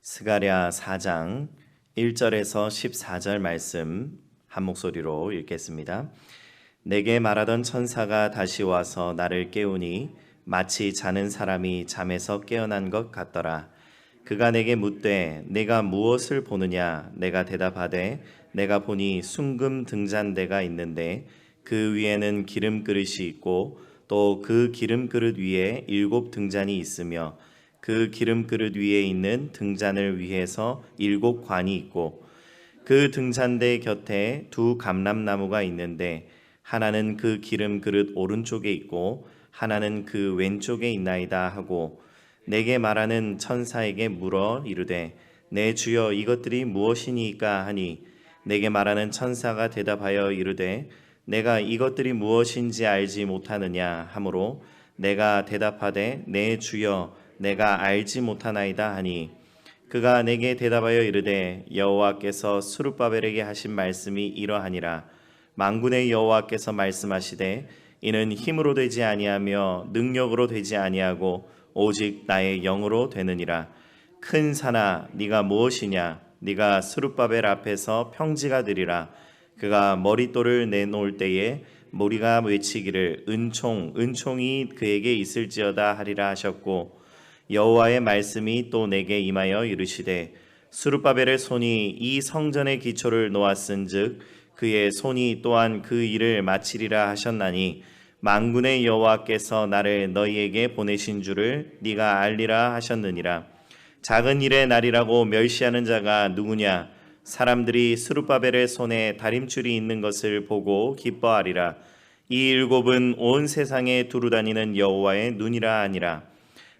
스가랴 4장 1절에서 14절 말씀 한 목소리로 읽겠습니다. 내게 말하던 천사가 다시 와서 나를 깨우니 마치 자는 사람이 잠에서 깨어난 것 같더라. 그가 내게 묻되 내가 무엇을 보느냐? 내가 대답하되 내가 보니 순금 등잔대가 있는데 그 위에는 기름 그릇이 있고 또 그 기름 그릇 위에 7 등잔이 있으며 그 기름 그릇 위에 있는 등잔을 위해서 7 관이 있고 그 등잔대 곁에 2 감람나무가 있는데 하나는 그 기름 그릇 오른쪽에 있고 하나는 그 왼쪽에 있나이다 하고 내게 말하는 천사에게 물어 이르되 내 주여 이것들이 무엇이니까 하니 내게 말하는 천사가 대답하여 이르되 내가 이것들이 무엇인지 알지 못하느냐 하므로 내가 대답하되 내 주여 내가 알지 못하나이다 하니 그가 내게 대답하여 이르되 여호와께서 스룹바벨에게 하신 말씀이 이러하니라. 만군의 여호와께서 말씀하시되 이는 힘으로 되지 아니하며 능력으로 되지 아니하고 오직 나의 영으로 되느니라. 큰 산아 네가 무엇이냐? 네가 스룹바벨 앞에서 평지가 되리라. 그가 머릿돌을 내놓을 때에 모리가 외치기를 은총이 그에게 있을지어다 하리라 하셨고 여호와의 말씀이 또 내게 임하여 이르시되 스룹바벨의 손이 이 성전의 기초를 놓았은즉 그의 손이 또한 그 일을 마치리라 하셨나니 만군의 여호와께서 나를 너희에게 보내신 줄을 네가 알리라 하셨느니라. 작은 일의 날이라고 멸시하는 자가 누구냐? 사람들이 스룹바벨의 손에 다림줄이 있는 것을 보고 기뻐하리라. 이 7은 온 세상에 두루다니는 여호와의 눈이라 하니라.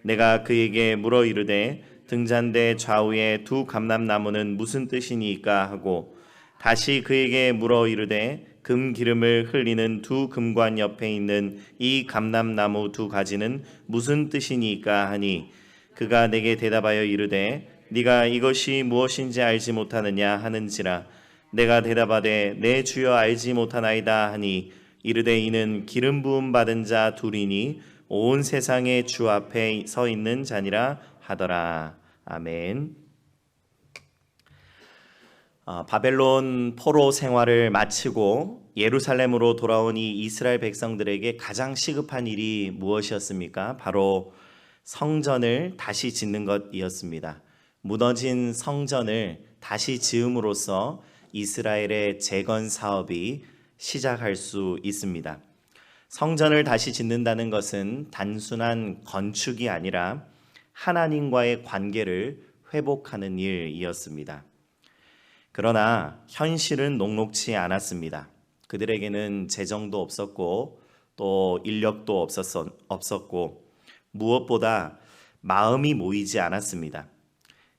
내가 그에게 물어 이르되 등잔대 좌우에 2 감람나무는 무슨 뜻이니까 하고 다시 그에게 물어 이르되 금 기름을 흘리는 2 금관 옆에 있는 이 감람나무 2 가지는 무슨 뜻이니까 하니 그가 내게 대답하여 이르되 네가 이것이 무엇인지 알지 못하느냐 하는지라. 내가 대답하되 내 주여 알지 못하나이다 하니 이르되 이는 기름 부음 받은 자 둘이니 온 세상의 주 앞에 서 있는 자니라 하더라. 아멘. 바벨론 포로 생활을 마치고 예루살렘으로 돌아온 이 이스라엘 백성들에게 가장 시급한 일이 무엇이었습니까? 바로 성전을 다시 짓는 것이었습니다. 무너진 성전을 다시 지음으로써 이스라엘의 재건 사업이 시작할 수 있습니다. 성전을 다시 짓는다는 것은 단순한 건축이 아니라 하나님과의 관계를 회복하는 일이었습니다. 그러나 현실은 녹록치 않았습니다. 그들에게는 재정도 없었고 또 인력도 없었고 무엇보다 마음이 모이지 않았습니다.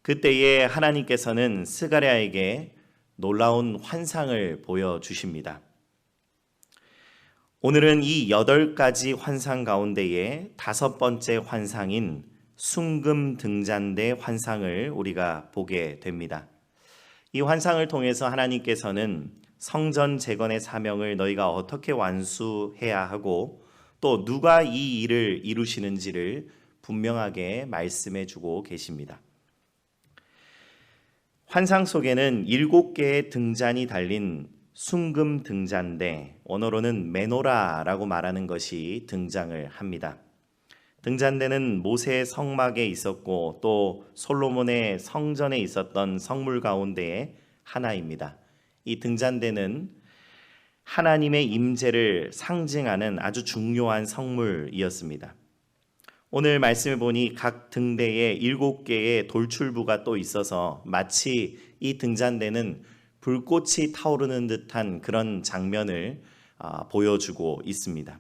그때에 하나님께서는 스가랴에게 놀라운 환상을 보여주십니다. 오늘은 이 8가지 환상 가운데에 5번째 환상인 순금 등잔대 환상을 우리가 보게 됩니다. 이 환상을 통해서 하나님께서는 성전 재건의 사명을 너희가 어떻게 완수해야 하고 또 누가 이 일을 이루시는지를 분명하게 말씀해 주고 계십니다. 환상 속에는 7개의 등잔이 달린 순금 등잔대, 원어로는 메노라라고 말하는 것이 등장을 합니다. 등잔대는 모세의 성막에 있었고 또 솔로몬의 성전에 있었던 성물 가운데의 하나입니다. 이 등잔대는 하나님의 임재를 상징하는 아주 중요한 성물이었습니다. 오늘 말씀을 보니 각 등대에 7개의 돌출부가 또 있어서 마치 이 등잔대는 불꽃이 타오르는 듯한 그런 장면을 보여주고 있습니다.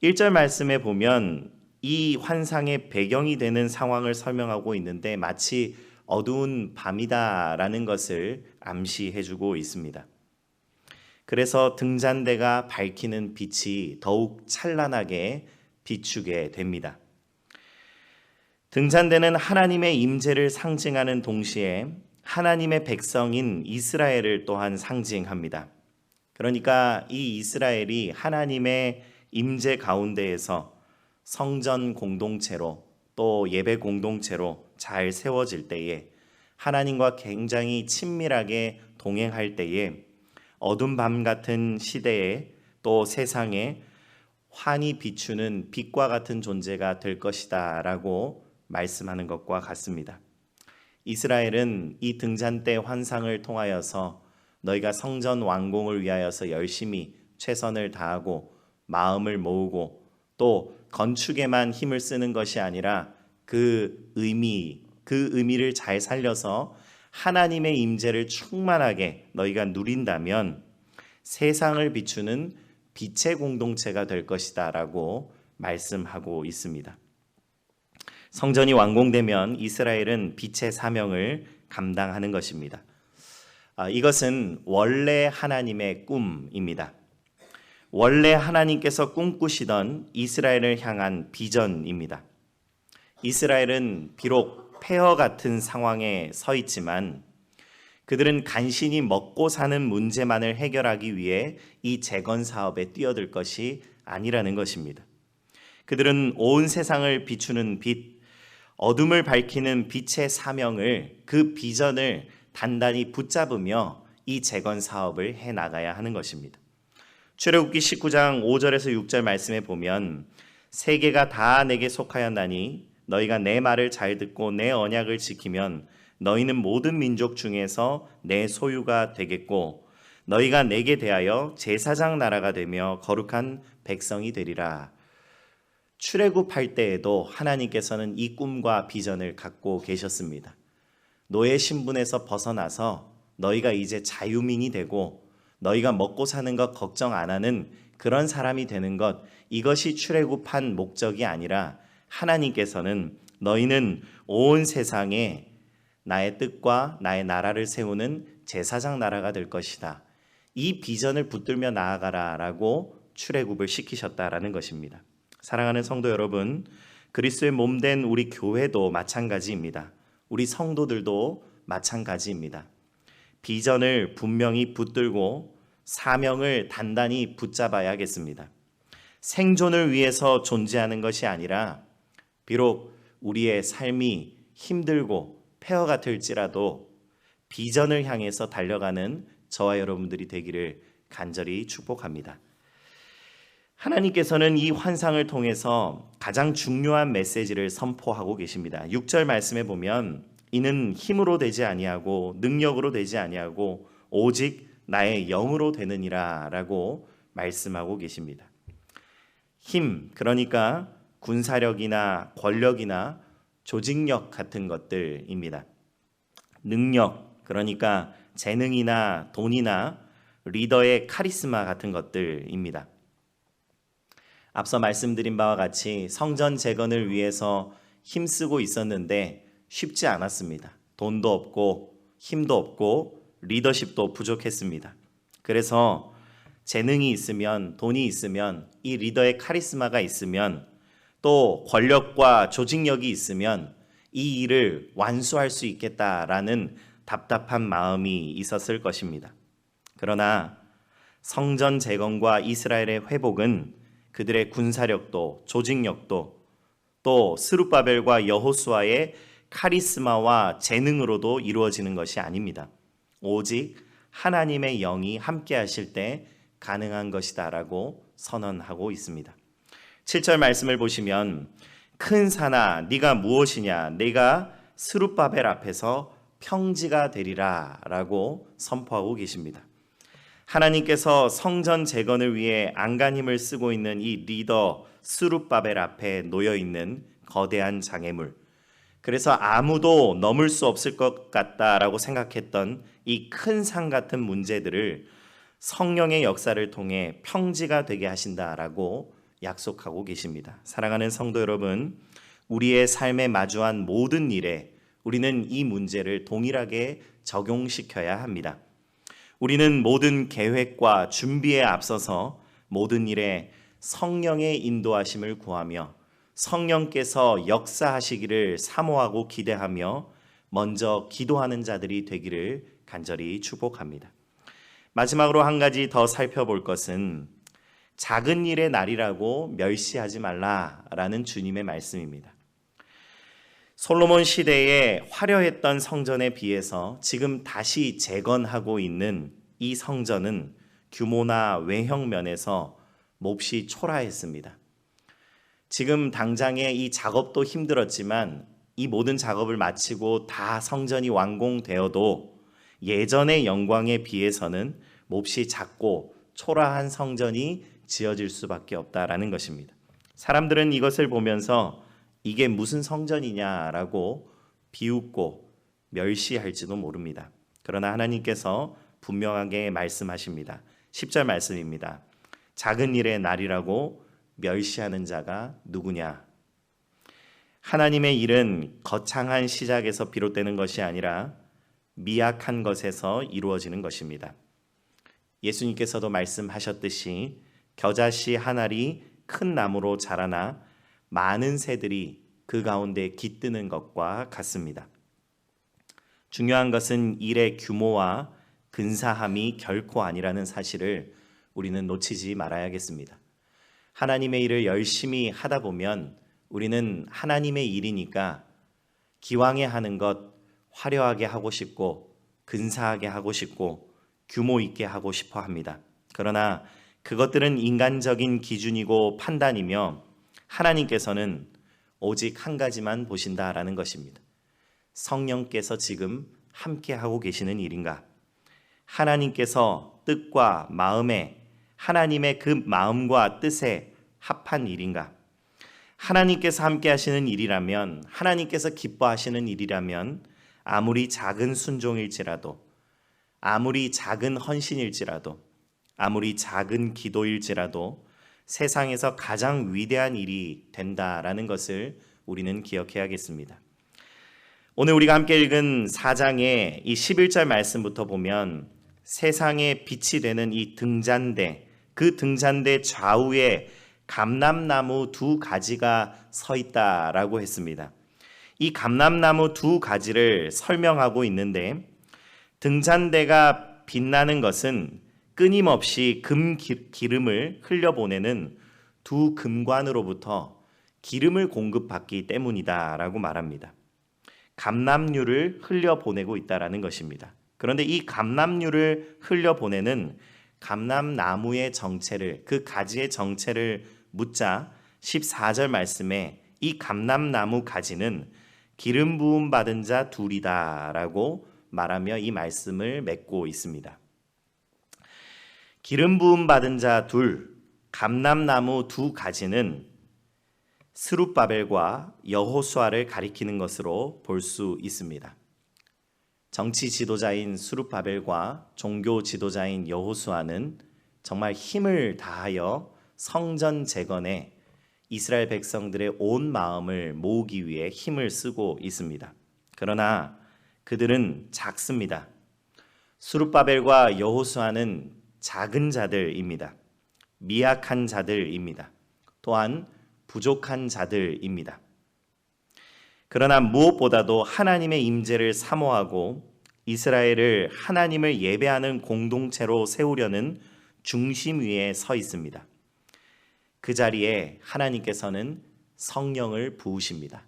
1절 말씀에 보면 이 환상의 배경이 되는 상황을 설명하고 있는데 마치 어두운 밤이다라는 것을 암시해주고 있습니다. 그래서 등잔대가 밝히는 빛이 더욱 찬란하게 비추게 됩니다. 등잔대는 하나님의 임재를 상징하는 동시에 하나님의 백성인 이스라엘을 또한 상징합니다. 그러니까 이 이스라엘이 하나님의 임재 가운데에서 성전 공동체로 또 예배 공동체로 잘 세워질 때에, 하나님과 굉장히 친밀하게 동행할 때에 어둠 밤 같은 시대에 또 세상에 환히 비추는 빛과 같은 존재가 될 것이다 라고 말씀하는 것과 같습니다. 이스라엘은 이 등잔 때 환상을 통하여서 너희가 성전 완공을 위하여서 열심히 최선을 다하고 마음을 모으고 또 건축에만 힘을 쓰는 것이 아니라 그 의미를 잘 살려서 하나님의 임재를 충만하게 너희가 누린다면 세상을 비추는 빛의 공동체가 될 것이다 라고 말씀하고 있습니다. 성전이 완공되면 이스라엘은 빛의 사명을 감당하는 것입니다. 이것은 원래 하나님의 꿈입니다. 원래 하나님께서 꿈꾸시던 이스라엘을 향한 비전입니다. 이스라엘은 비록 폐허 같은 상황에 서 있지만 그들은 간신히 먹고 사는 문제만을 해결하기 위해 이 재건 사업에 뛰어들 것이 아니라는 것입니다. 그들은 온 세상을 비추는 빛, 어둠을 밝히는 빛의 사명을, 그 비전을 단단히 붙잡으며 이 재건 사업을 해나가야 하는 것입니다. 출애굽기 19장 5절에서 6절 말씀에 보면 세계가 다 내게 속하였나니 너희가 내 말을 잘 듣고 내 언약을 지키면 너희는 모든 민족 중에서 내 소유가 되겠고 너희가 내게 대하여 제사장 나라가 되며 거룩한 백성이 되리라. 출애굽할 때에도 하나님께서는 이 꿈과 비전을 갖고 계셨습니다. 노예 신분에서 벗어나서 너희가 이제 자유민이 되고 너희가 먹고 사는 것 걱정 안 하는 그런 사람이 되는 것, 이것이 출애굽한 목적이 아니라 하나님께서는 너희는 온 세상에 나의 뜻과 나의 나라를 세우는 제사장 나라가 될 것이다. 이 비전을 붙들며 나아가라 라고 출애굽을 시키셨다라는 것입니다. 사랑하는 성도 여러분, 그리스도의 몸된 우리 교회도 마찬가지입니다. 우리 성도들도 마찬가지입니다. 비전을 분명히 붙들고 사명을 단단히 붙잡아야겠습니다. 생존을 위해서 존재하는 것이 아니라 비록 우리의 삶이 힘들고 폐허 같을지라도 비전을 향해서 달려가는 저와 여러분들이 되기를 간절히 축복합니다. 하나님께서는 이 환상을 통해서 가장 중요한 메시지를 선포하고 계십니다. 6절 말씀에 보면 이는 힘으로 되지 아니하고 능력으로 되지 아니하고 오직 나의 영으로 되느니라 라고 말씀하고 계십니다. 힘, 그러니까 군사력이나 권력이나 조직력 같은 것들입니다. 능력, 그러니까 재능이나 돈이나 리더의 카리스마 같은 것들입니다. 앞서 말씀드린 바와 같이 성전 재건을 위해서 힘쓰고 있었는데 쉽지 않았습니다. 돈도 없고 힘도 없고 리더십도 부족했습니다. 그래서 재능이 있으면, 돈이 있으면, 이 리더의 카리스마가 있으면, 또 권력과 조직력이 있으면 이 일을 완수할 수 있겠다라는 답답한 마음이 있었을 것입니다. 그러나 성전 재건과 이스라엘의 회복은 그들의 군사력도 조직력도 또 스룹바벨과 여호수아의 카리스마와 재능으로도 이루어지는 것이 아닙니다. 오직 하나님의 영이 함께 하실 때 가능한 것이다라고 선언하고 있습니다. 7절 말씀을 보시면 큰 산아 네가 무엇이냐, 네가 스룹바벨 앞에서 평지가 되리라 라고 선포하고 계십니다. 하나님께서 성전 재건을 위해 안간힘을 쓰고 있는 이 리더 스룹바벨 앞에 놓여있는 거대한 장애물, 그래서 아무도 넘을 수 없을 것 같다라고 생각했던 이 큰 산 같은 문제들을 성령의 역사를 통해 평지가 되게 하신다라고 약속하고 계십니다. 사랑하는 성도 여러분, 우리의 삶에 마주한 모든 일에 우리는 이 문제를 동일하게 적용시켜야 합니다. 우리는 모든 계획과 준비에 앞서서 모든 일에 성령의 인도하심을 구하며 성령께서 역사하시기를 사모하고 기대하며 먼저 기도하는 자들이 되기를 간절히 축복합니다. 마지막으로 한 가지 더 살펴볼 것은 작은 일의 날이라고 멸시하지 말라라는 주님의 말씀입니다. 솔로몬 시대에 화려했던 성전에 비해서 지금 다시 재건하고 있는 이 성전은 규모나 외형 면에서 몹시 초라했습니다. 지금 당장의 이 작업도 힘들었지만 이 모든 작업을 마치고 다 성전이 완공되어도 예전의 영광에 비해서는 몹시 작고 초라한 성전이 지어질 수밖에 없다라는 것입니다. 사람들은 이것을 보면서 이게 무슨 성전이냐라고 비웃고 멸시할지도 모릅니다. 그러나 하나님께서 분명하게 말씀하십니다. 10절 말씀입니다. 작은 일의 날이라고 멸시하는 자가 누구냐? 하나님의 일은 거창한 시작에서 비롯되는 것이 아니라 미약한 것에서 이루어지는 것입니다. 예수님께서도 말씀하셨듯이 겨자씨 한 알이 큰 나무로 자라나 많은 새들이 그 가운데 깃드는 것과 같습니다. 중요한 것은 일의 규모와 근사함이 결코 아니라는 사실을 우리는 놓치지 말아야겠습니다. 하나님의 일을 열심히 하다 보면 우리는 하나님의 일이니까 기왕에 하는 것 화려하게 하고 싶고 근사하게 하고 싶고 규모 있게 하고 싶어 합니다. 그러나 그것들은 인간적인 기준이고 판단이며 하나님께서는 오직 한 가지만 보신다라는 것입니다. 성령께서 지금 함께 하고 계시는 일인가? 하나님께서 뜻과 마음에 하나님의 그 마음과 뜻에 합한 일인가? 하나님께서 함께 하시는 일이라면, 하나님께서 기뻐하시는 일이라면 아무리 작은 순종일지라도, 아무리 작은 헌신일지라도, 아무리 작은 기도일지라도 세상에서 가장 위대한 일이 된다라는 것을 우리는 기억해야겠습니다. 오늘 우리가 함께 읽은 4장의 이 11절 말씀부터 보면 세상에 빛이 되는 이 등잔대, 그 등잔대 좌우에 감람나무 2가지가 서 있다라고 했습니다. 이 감람나무 2가지를 설명하고 있는데 등잔대가 빛나는 것은 끊임없이 기름을 흘려보내는 2금관으로부터 기름을 공급받기 때문이다라고 말합니다. 감람류를 흘려보내고 있다라는 것입니다. 그런데 이 감람류를 흘려보내는 감람나무의 정체를, 그 가지의 정체를 묻자 14절 말씀에 이 감람나무 가지는 기름 부음 받은 자 둘이다라고 말하며 이 말씀을 맺고 있습니다. 기름 부음 받은 자 둘, 감람나무 2가지는 스룹바벨과 여호수아를 가리키는 것으로 볼 수 있습니다. 정치 지도자인 스룹바벨과 종교 지도자인 여호수아는 정말 힘을 다하여 성전 재건에 이스라엘 백성들의 온 마음을 모으기 위해 힘을 쓰고 있습니다. 그러나 그들은 작습니다. 스룹바벨과 여호수아는 작은 자들입니다. 미약한 자들입니다. 또한 부족한 자들입니다. 그러나 무엇보다도 하나님의 임재를 사모하고 이스라엘을 하나님을 예배하는 공동체로 세우려는 중심 위에 서 있습니다. 그 자리에 하나님께서는 성령을 부으십니다.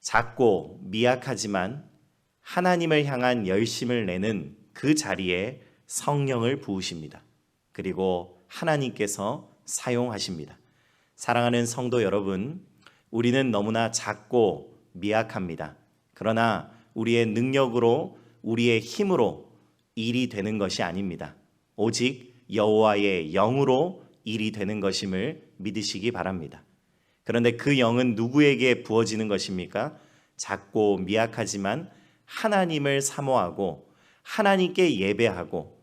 작고 미약하지만 하나님을 향한 열심을 내는 그 자리에 성령을 부으십니다. 그리고 하나님께서 사용하십니다. 사랑하는 성도 여러분, 우리는 너무나 작고 미약합니다. 그러나 우리의 능력으로, 우리의 힘으로 일이 되는 것이 아닙니다. 오직 여호와의 영으로 일이 되는 것임을 믿으시기 바랍니다. 그런데 그 영은 누구에게 부어지는 것입니까? 작고 미약하지만 하나님을 사모하고 하나님께 예배하고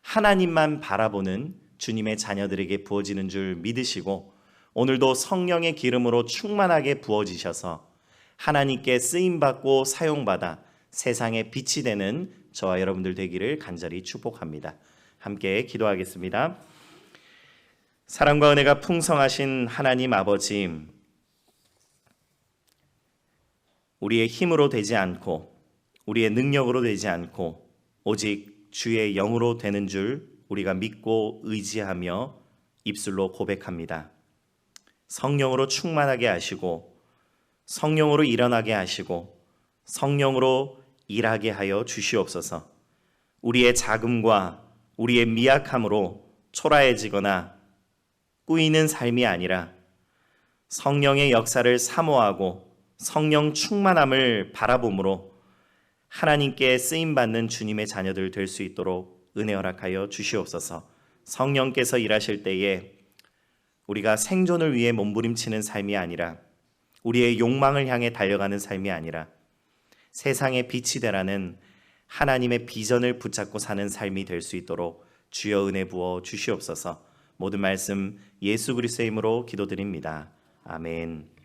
하나님만 바라보는 주님의 자녀들에게 부어지는 줄 믿으시고 오늘도 성령의 기름으로 충만하게 부어지셔서 하나님께 쓰임받고 사용받아 세상에 빛이 되는 저와 여러분들 되기를 간절히 축복합니다. 함께 기도하겠습니다. 사랑과 은혜가 풍성하신 하나님 아버지, 우리의 힘으로 되지 않고 우리의 능력으로 되지 않고 오직 주의 영으로 되는 줄 우리가 믿고 의지하며 입술로 고백합니다. 성령으로 충만하게 하시고 성령으로 일어나게 하시고 성령으로 일하게 하여 주시옵소서. 우리의 자금과 우리의 미약함으로 초라해지거나 꾸이는 삶이 아니라 성령의 역사를 사모하고 성령 충만함을 바라봄으로 하나님께 쓰임받는 주님의 자녀들 될 수 있도록 은혜 허락하여 주시옵소서. 성령께서 일하실 때에 우리가 생존을 위해 몸부림치는 삶이 아니라 우리의 욕망을 향해 달려가는 삶이 아니라 세상의 빛이 되라는 하나님의 비전을 붙잡고 사는 삶이 될 수 있도록 주여 은혜 부어 주시옵소서. 모든 말씀 예수 그리스도의 이름으로 기도드립니다. 아멘.